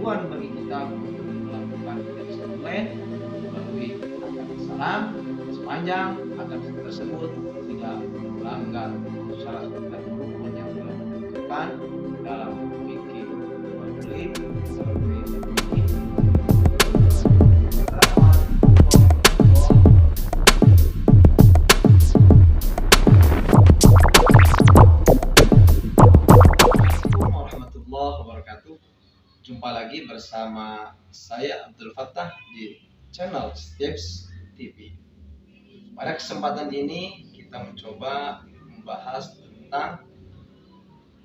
pengetahuan bagi kita untuk melakukan bisnis online melalui akad salam sepanjang akad tersebut tidak melanggar syarat dan rukun yang telah ditentukan dalam fikih jual beli terlebih ini. Assalamualaikum warahmatullahi wabarakatuh. Jumpa lagi bersama saya Abdul Fattah di channel Steps TV. Pada kesempatan ini kita mencoba membahas tentang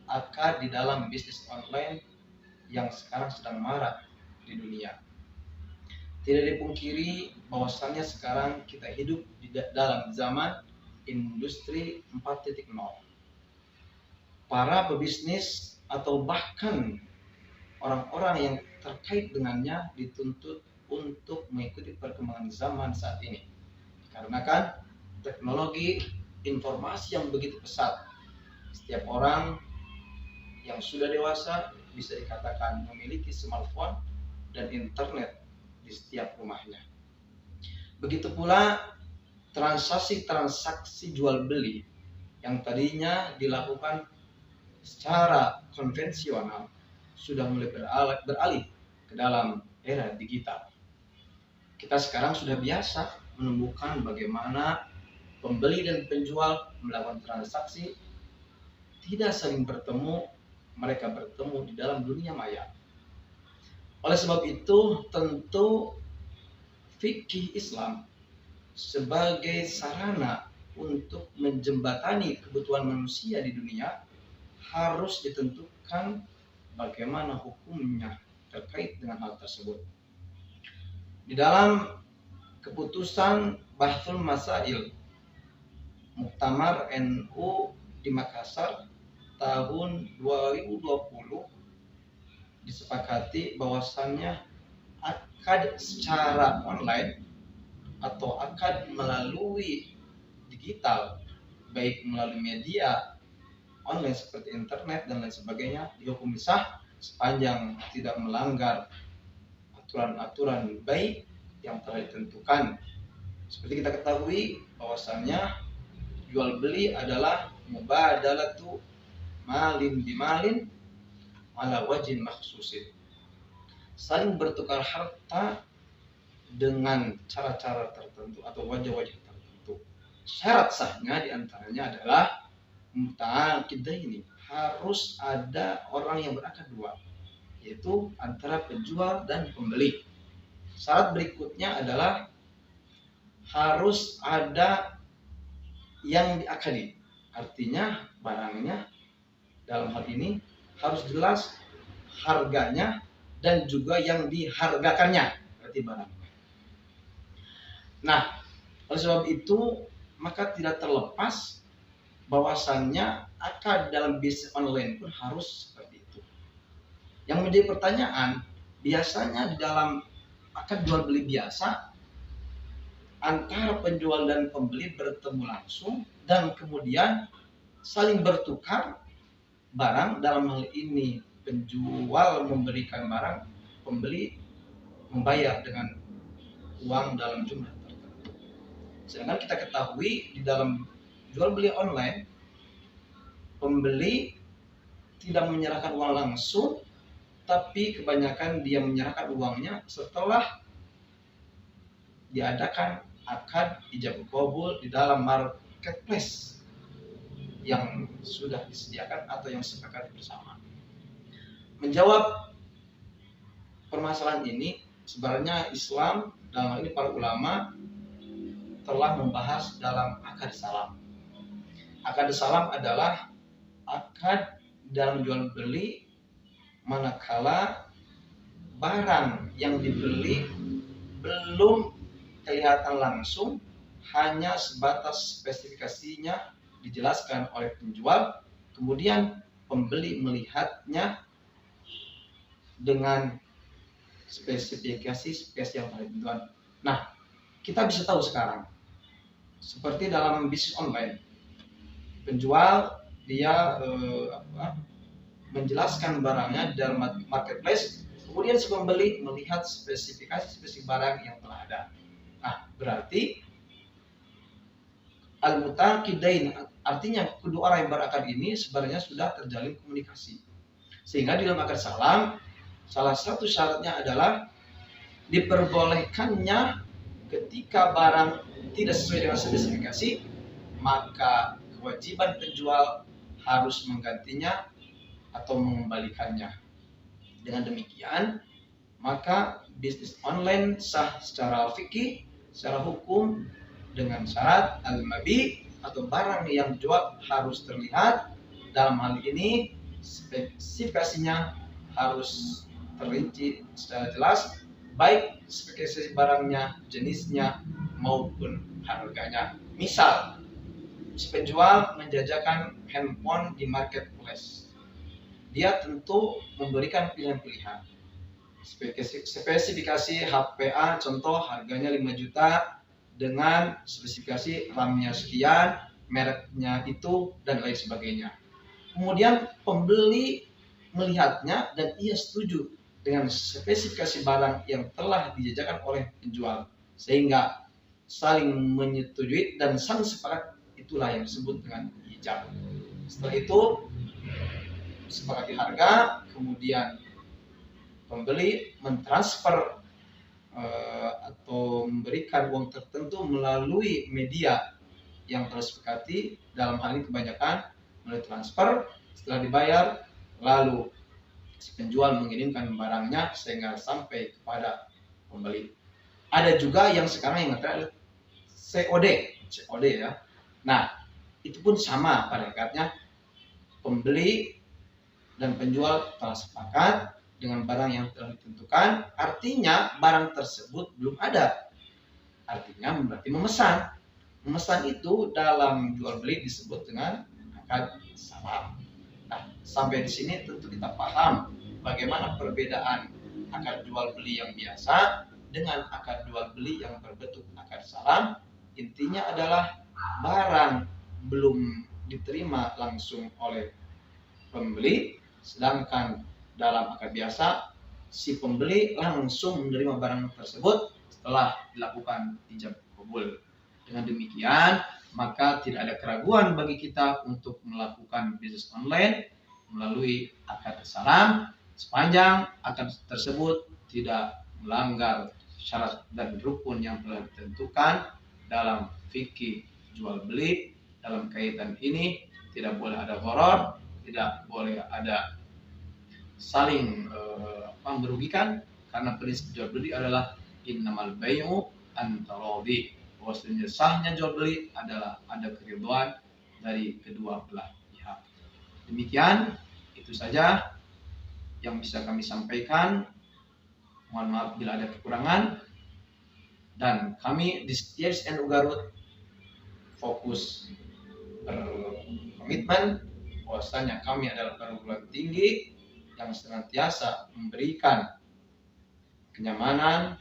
akad di dalam bisnis online yang sekarang sedang marak di dunia. Tidak dipungkiri bahwasannya sekarang kita hidup di dalam zaman industri 4.0. Para pebisnis atau bahkan orang-orang yang terkait dengannya dituntut untuk mengikuti perkembangan zaman saat ini. Karena kan teknologi informasi yang begitu pesat. Setiap orang yang sudah dewasa bisa dikatakan memiliki smartphone dan internet di setiap rumahnya. Begitu pula transaksi jual beli yang tadinya dilakukan secara konvensional sudah mulai beralih ke dalam era digital. Kita sekarang sudah biasa menemukan bagaimana pembeli dan penjual melakukan transaksi tidak saling bertemu, mereka bertemu di dalam dunia maya. Oleh sebab itu, tentu fikih Islam sebagai sarana untuk menjembatani kebutuhan manusia di dunia harus ditentukan bagaimana hukumnya terkait dengan hal tersebut. Di dalam keputusan Bahthul Masail Muktamar NU di Makassar tahun 2020 disepakati bahwasannya akad secara online atau akad melalui digital, baik melalui media online seperti internet dan lain sebagainya, dihukumi sah sepanjang tidak melanggar aturan-aturan baik yang telah ditentukan. Seperti kita ketahui bahwasannya jual beli adalah mubadalatu malin bimalin ala wajhin makhsusin, saling bertukar harta dengan cara-cara tertentu atau wajah-wajah tertentu. Syarat sahnya diantaranya adalah muta'aqidaini, harus ada orang yang berakad dua, yaitu antara penjual dan pembeli. Syarat berikutnya adalah harus ada yang diakadi, artinya barangnya dalam hal ini harus jelas harganya dan juga yang dihargakannya, berarti barangnya. Nah, oleh sebab itu maka tidak terlepas bahwasannya akad dalam bisnis online pun harus seperti itu. Yang menjadi pertanyaan, biasanya di dalam akad jual beli biasa antara penjual dan pembeli bertemu langsung dan kemudian saling bertukar barang. Dalam hal ini penjual memberikan barang, pembeli membayar dengan uang dalam jumlah tertentu. Sedangkan kita ketahui di dalam jual beli online, pembeli tidak menyerahkan uang langsung, tapi kebanyakan dia menyerahkan uangnya setelah diadakan akad ijab qabul di dalam marketplace yang sudah disediakan atau yang disepakati bersama. Menjawab permasalahan ini, sebenarnya Islam dalam hal ini para ulama telah membahas dalam akad salam. Akad salam adalah akad dalam jual beli manakala barang yang dibeli belum kelihatan langsung, hanya sebatas spesifikasinya dijelaskan oleh penjual, kemudian pembeli melihatnya dengan spesifikasi yang telah ditentukan. Nah, kita bisa tahu sekarang seperti dalam bisnis online, penjual dia menjelaskan barangnya di dalam marketplace Kemudian si pembeli melihat spesifikasi barang yang telah ada. Nah, berarti al-mutaqidain, artinya kedua orang yang berakad ini sebenarnya sudah terjalin komunikasi. Sehingga di dalam akad salam, salah satu syaratnya adalah diperbolehkannya ketika barang tidak sesuai dengan spesifikasi, maka kewajiban penjual harus menggantinya atau mengembalikannya. Dengan demikian, maka bisnis online sah secara fikih, secara hukum, dengan syarat al-mabi atau barang yang dijual harus terlihat. Dalam hal ini spesifikasinya harus terrinci secara jelas, baik spesifikasi barangnya, jenisnya maupun harganya. Misal, si penjual menjajakan handphone di marketplace, dia tentu memberikan pilihan-pilihan. Spesifikasi HPA contoh harganya 5 juta dengan spesifikasi RAM-nya sekian, mereknya itu, dan lain sebagainya. Kemudian pembeli melihatnya dan ia setuju dengan spesifikasi barang yang telah dijajakan oleh penjual, sehingga saling menyetujui dan saling sepakat, itulah yang disebut dengan ijab. Setelah itu sepakati harga, kemudian pembeli mentransfer atau memberikan uang tertentu melalui media yang telah disepakati. Dalam hal ini kebanyakan melalui transfer. Setelah dibayar, lalu si penjual mengirimkan barangnya sehingga sampai kepada pembeli. Ada juga yang sekarang yang terakhir COD ya. Nah, itu pun sama pada hakikatnya, pembeli dan penjual telah sepakat dengan barang yang telah ditentukan, artinya barang tersebut belum ada. Artinya berarti memesan. Memesan itu dalam jual beli disebut dengan akad salam. Nah, sampai di sini tentu kita paham bagaimana perbedaan akad jual beli yang biasa dengan akad jual beli yang berbentuk akad salam. Intinya adalah barang belum diterima langsung oleh pembeli, sedangkan dalam akad biasa si pembeli langsung menerima barang tersebut setelah dilakukan ijab qabul. Dengan demikian, maka tidak ada keraguan bagi kita untuk melakukan bisnis online melalui akad salam sepanjang akad tersebut tidak melanggar syarat dan rukun yang telah ditentukan dalam fikih jual beli. Dalam kaitan ini tidak boleh ada gharar, tidak boleh ada saling merugikan, karena prinsip jual beli adalah innamal bai'u an taradhi. Bahwasanya sahnya jual beli adalah ada keridhaan dari kedua belah pihak. Demikian, itu saja yang bisa kami sampaikan. Mohon maaf bila ada kekurangan. Dan kami di CSNU Garut fokus berkomitmen bahwasanya kami adalah perguruan tinggi yang senantiasa memberikan kenyamanan,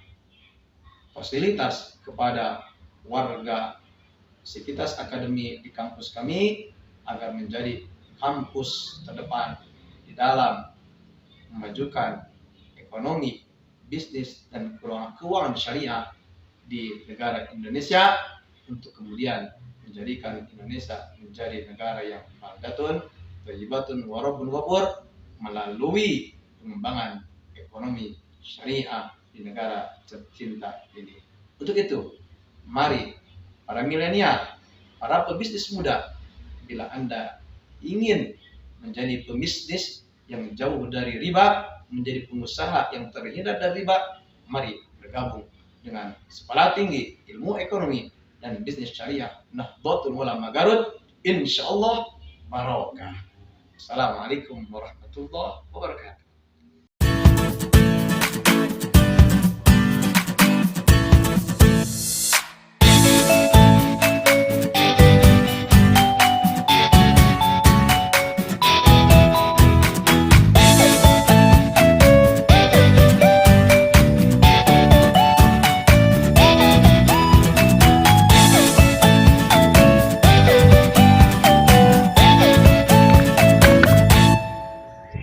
fasilitas kepada warga sekitar akademi di kampus kami agar menjadi kampus terdepan di dalam memajukan ekonomi, bisnis, dan keuangan syariah di negara Indonesia, untuk kemudian menjadikan Indonesia menjadi negara yang baldatun, thayyibatun, warabun ghafur, melalui pengembangan ekonomi syariah di negara tercinta ini. Untuk itu, mari para milenial, para pebisnis muda, bila Anda ingin menjadi pebisnis yang jauh dari riba, menjadi pengusaha yang terhindar dari riba, mari bergabung dengan Sekolah Tinggi Ilmu Ekonomi dan Bisnis Syariah Nahdlatul Ulama Garut. Insyaallah barokah. Assalamualaikum warahmatullahi wabarakatuh.